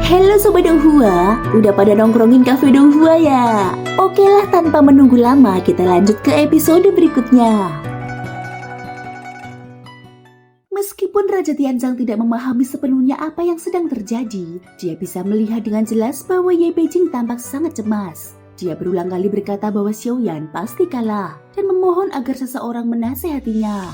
Halo Sobat Donghua, udah pada nongkrongin Cafe Donghua ya? Oke lah, tanpa menunggu lama kita lanjut ke episode berikutnya. Meskipun Raja Tianzang tidak memahami sepenuhnya apa yang sedang terjadi, dia bisa melihat dengan jelas bahwa Ye Beijing tampak sangat cemas. Dia berulang kali berkata bahwa Xiaoyan pasti kalah dan memohon agar seseorang menasehatinya.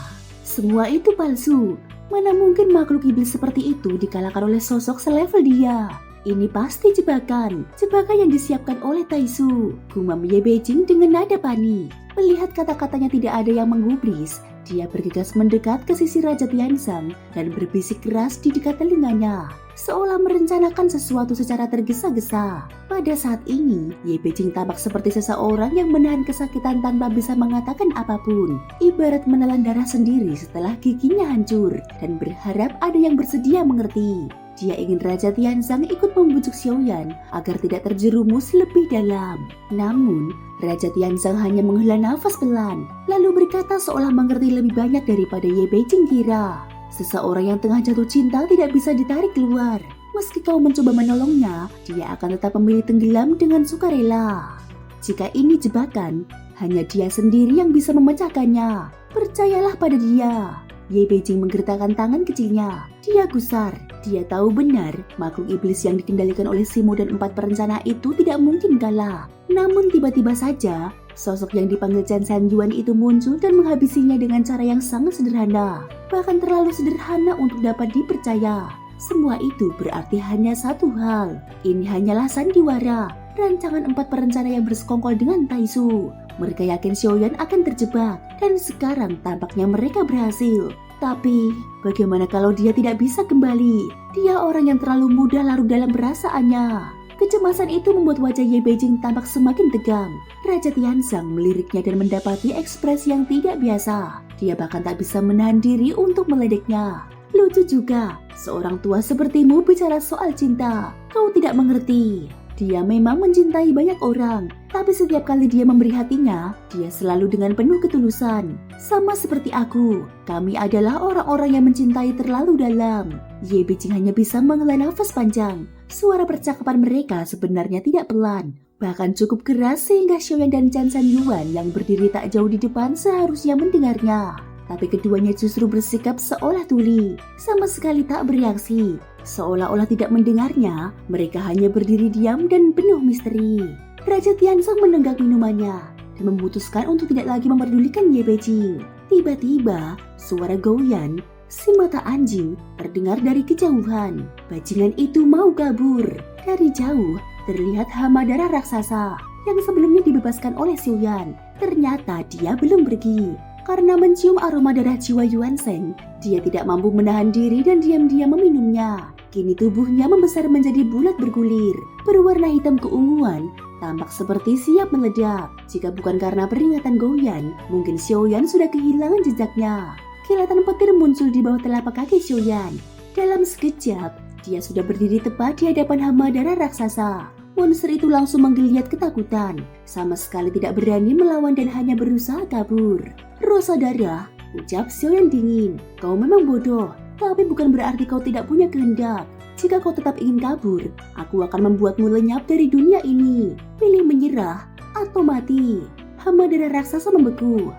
Semua itu palsu. Mana mungkin makhluk iblis seperti itu dikalahkan oleh sosok selevel dia. Ini pasti jebakan yang disiapkan oleh Taisu, gumam Ye Beijing dengan nada panik. Melihat kata-katanya tidak ada yang menggubris, dia bergegas mendekat ke sisi Raja Tianzang dan berbisik keras di dekat telinganya, seolah merencanakan sesuatu secara tergesa-gesa. Pada saat ini, Ye Beijing tampak seperti seseorang yang menahan kesakitan tanpa bisa mengatakan apapun, ibarat menelan darah sendiri setelah giginya hancur, dan berharap ada yang bersedia mengerti. Dia ingin Raja Tianzang ikut membujuk Xiaoyan agar tidak terjerumus lebih dalam. Namun, Raja Tianzang hanya menghela nafas pelan, lalu berkata seolah mengerti lebih banyak daripada Ye Beijing kira. Seseorang yang tengah jatuh cinta tidak bisa ditarik keluar. Meski kau mencoba menolongnya, dia akan tetap memilih tenggelam dengan sukarela. Jika ini jebakan, hanya dia sendiri yang bisa memecahkannya. Percayalah pada dia. Ye Beijing menggertakkan tangan kecilnya. Dia gusar. Dia tahu benar makhluk iblis yang dikendalikan oleh Simo dan 4 perencana itu tidak mungkin kalah. Namun tiba-tiba saja, sosok yang dipanggil Chen Sanyuan itu muncul dan menghabisinya dengan cara yang sangat sederhana. Bahkan terlalu sederhana untuk dapat dipercaya. Semua itu berarti hanya satu hal. Ini hanyalah sandiwara, rancangan 4 perencana yang bersekongkol dengan Taisu. Mereka yakin Xiaoyan akan terjebak, dan sekarang tampaknya mereka berhasil. Tapi, bagaimana kalau dia tidak bisa kembali? Dia orang yang terlalu mudah larut dalam perasaannya. Kecemasan itu membuat wajah Ye Beijing tampak semakin tegang. Raja Tianzang meliriknya dan mendapati ekspresi yang tidak biasa. Dia bahkan tak bisa menahan diri untuk meledeknya. Lucu juga, seorang tua sepertimu bicara soal cinta. Kau tidak mengerti. Dia memang mencintai banyak orang, tapi setiap kali dia memberi hatinya, dia selalu dengan penuh ketulusan. Sama seperti aku, kami adalah orang-orang yang mencintai terlalu dalam. Ye Beijing hanya bisa menghela nafas panjang. Suara percakapan mereka sebenarnya tidak pelan, bahkan cukup keras sehingga Xiaoyan dan Chen Sanyuan yang berdiri tak jauh di depan seharusnya mendengarnya. Tapi keduanya justru bersikap seolah tuli, sama sekali tak bereaksi. Seolah-olah tidak mendengarnya, mereka hanya berdiri diam dan penuh misteri. Raja Tianzang menenggak minumannya dan memutuskan untuk tidak lagi memperdulikan Ye Beijing. Tiba-tiba, suara goyan, si mata anjing, terdengar dari kejauhan. Bajingan itu mau kabur. Dari jauh, terlihat hama darah raksasa yang sebelumnya dibebaskan oleh Xiaoyan. Ternyata dia belum pergi. Karena mencium aroma darah jiwa Yuan Sheng, dia tidak mampu menahan diri dan diam-diam meminumnya. Kini tubuhnya membesar menjadi bulat bergulir, berwarna hitam keunguan, tampak seperti siap meledak. Jika bukan karena peringatan Goyan, mungkin Xiaoyan sudah kehilangan jejaknya. Kilatan petir muncul di bawah telapak kaki Xiaoyan. Dalam sekejap, dia sudah berdiri tepat di hadapan hama darah raksasa. Monster itu langsung menggeliat ketakutan, sama sekali tidak berani melawan dan hanya berusaha kabur. Rosa darah, ucap Xiaoyan dingin. Kau memang bodoh, tapi bukan berarti kau tidak punya kehendak. Jika kau tetap ingin kabur, aku akan membuatmu lenyap dari dunia ini. Pilih menyerah atau mati. Hama darah raksasa membeku.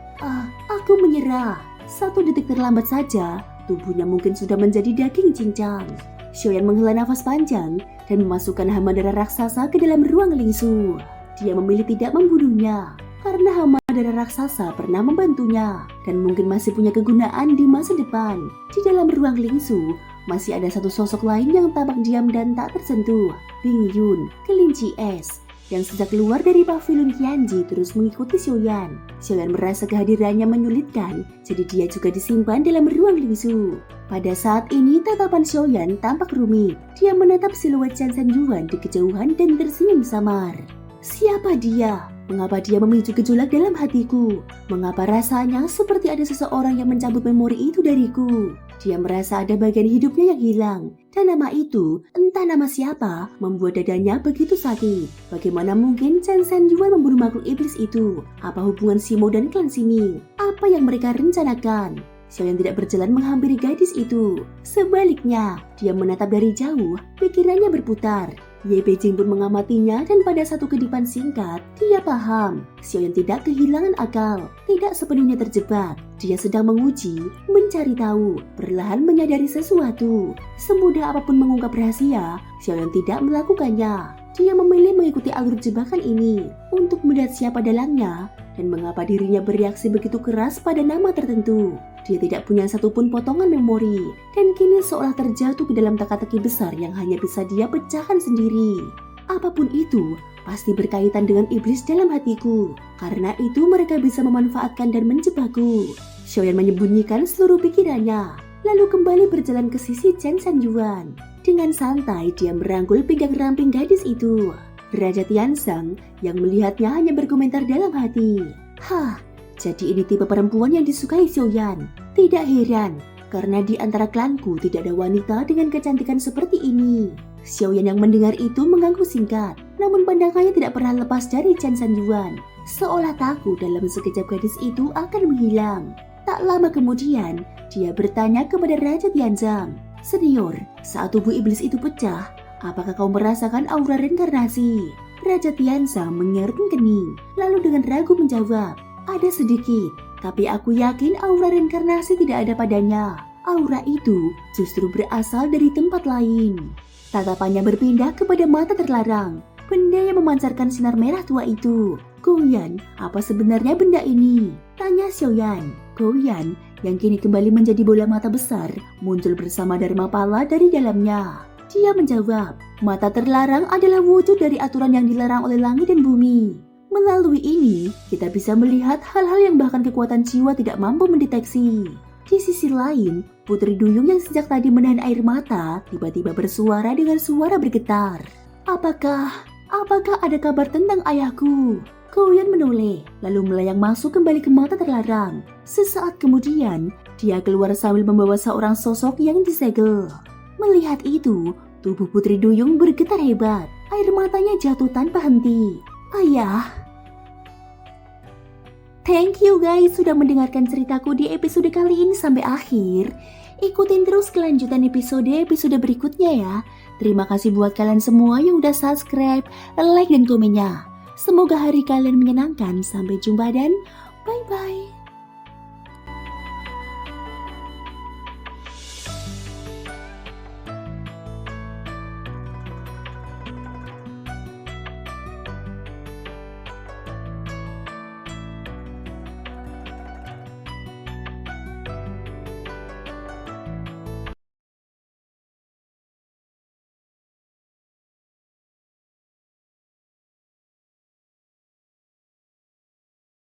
Aku menyerah. 1 detik terlambat saja, tubuhnya mungkin sudah menjadi daging cincang. Xiaoyan menghela nafas panjang dan memasukkan hama darah raksasa ke dalam ruang lingsu. Dia memilih tidak membunuhnya karena hama darah raksasa pernah membantunya dan mungkin masih punya kegunaan di masa depan. Di dalam ruang lingsu masih ada satu sosok lain yang tampak diam dan tak tersentuh, Bing Yun, kelinci es, yang sejak keluar dari pavilion Qianji terus mengikuti Xiaoyan. Xiaoyan merasa kehadirannya menyulitkan, jadi dia juga disimpan dalam ruang lingsu. Pada saat ini tatapan Xiaoyan tampak rumit. Dia menatap siluet Chen Sanyuan di kejauhan dan tersenyum samar. Siapa dia? Mengapa dia memicu gejolak dalam hatiku? Mengapa rasanya seperti ada seseorang yang mencabut memori itu dariku? Dia merasa ada bagian hidupnya yang hilang. Dan nama itu, entah nama siapa, membuat dadanya begitu sakit. Bagaimana mungkin Chen Sanyuan membunuh makhluk iblis itu? Apa hubungan Simo dan klan Siming? Apa yang mereka rencanakan? Xiaoyan tidak berjalan menghampiri gadis itu. Sebaliknya, dia menatap dari jauh, pikirannya berputar. Ye Beijing pun mengamatinya dan pada satu kedipan singkat, dia paham. Xiaoyan tidak kehilangan akal, tidak sepenuhnya terjebak. Dia sedang menguji, mencari tahu, perlahan menyadari sesuatu. Semudah apapun mengungkap rahasia, Xiaoyan tidak melakukannya. Dia memilih mengikuti alur jebakan ini untuk melihat siapa dalangnya dan mengapa dirinya bereaksi begitu keras pada nama tertentu. Dia tidak punya satupun potongan memori dan kini seolah terjatuh ke dalam teka-teki besar yang hanya bisa dia pecahkan sendiri. Apapun itu, pasti berkaitan dengan iblis dalam hatiku. Karena itu mereka bisa memanfaatkan dan menjebakku. Xiaoyan menyembunyikan seluruh pikirannya, lalu kembali berjalan ke sisi Chen Sanyuan. Dengan santai dia merangkul pinggang ramping gadis itu. Raja Tianzang yang melihatnya hanya berkomentar dalam hati. Hah, jadi ini tipe perempuan yang disukai Xiaoyan. Tidak heran, karena di antara klanku tidak ada wanita dengan kecantikan seperti ini. Xiaoyan yang mendengar itu mengangguk singkat, namun pandangannya tidak pernah lepas dari Chen Sanyuan. Seolah takut dalam sekejap gadis itu akan menghilang. Tak lama kemudian, dia bertanya kepada Raja Tianzang. Senior, saat tubuh iblis itu pecah, apakah kau merasakan aura reinkarnasi? Raja Tianzang mengerutkan kening, lalu dengan ragu menjawab, ada sedikit, tapi aku yakin aura reinkarnasi tidak ada padanya. Aura itu justru berasal dari tempat lain. Tatapannya berpindah kepada mata terlarang, benda yang memancarkan sinar merah tua itu. Goyan, apa sebenarnya benda ini? Tanya Xiaoyan. Goyan, yang kini kembali menjadi bola mata besar, muncul bersama Dharmapala dari dalamnya. Dia menjawab, mata terlarang adalah wujud dari aturan yang dilarang oleh langit dan bumi. Melalui ini, kita bisa melihat hal-hal yang bahkan kekuatan jiwa tidak mampu mendeteksi. Di sisi lain, Putri Duyung yang sejak tadi menahan air mata, tiba-tiba bersuara dengan suara bergetar. Apakah ada kabar tentang ayahku? Goyan menoleh, lalu melayang masuk kembali ke mata terlarang. Sesaat kemudian, dia keluar sambil membawa seorang sosok yang disegel. Melihat itu, tubuh Putri Duyung bergetar hebat. Air matanya jatuh tanpa henti. Ayah. Thank you guys sudah mendengarkan ceritaku di episode kali ini sampai akhir. Ikutin terus kelanjutan episode berikutnya ya. Terima kasih buat kalian semua yang udah subscribe, like, dan komennya. Semoga hari kalian menyenangkan. Sampai jumpa dan bye-bye.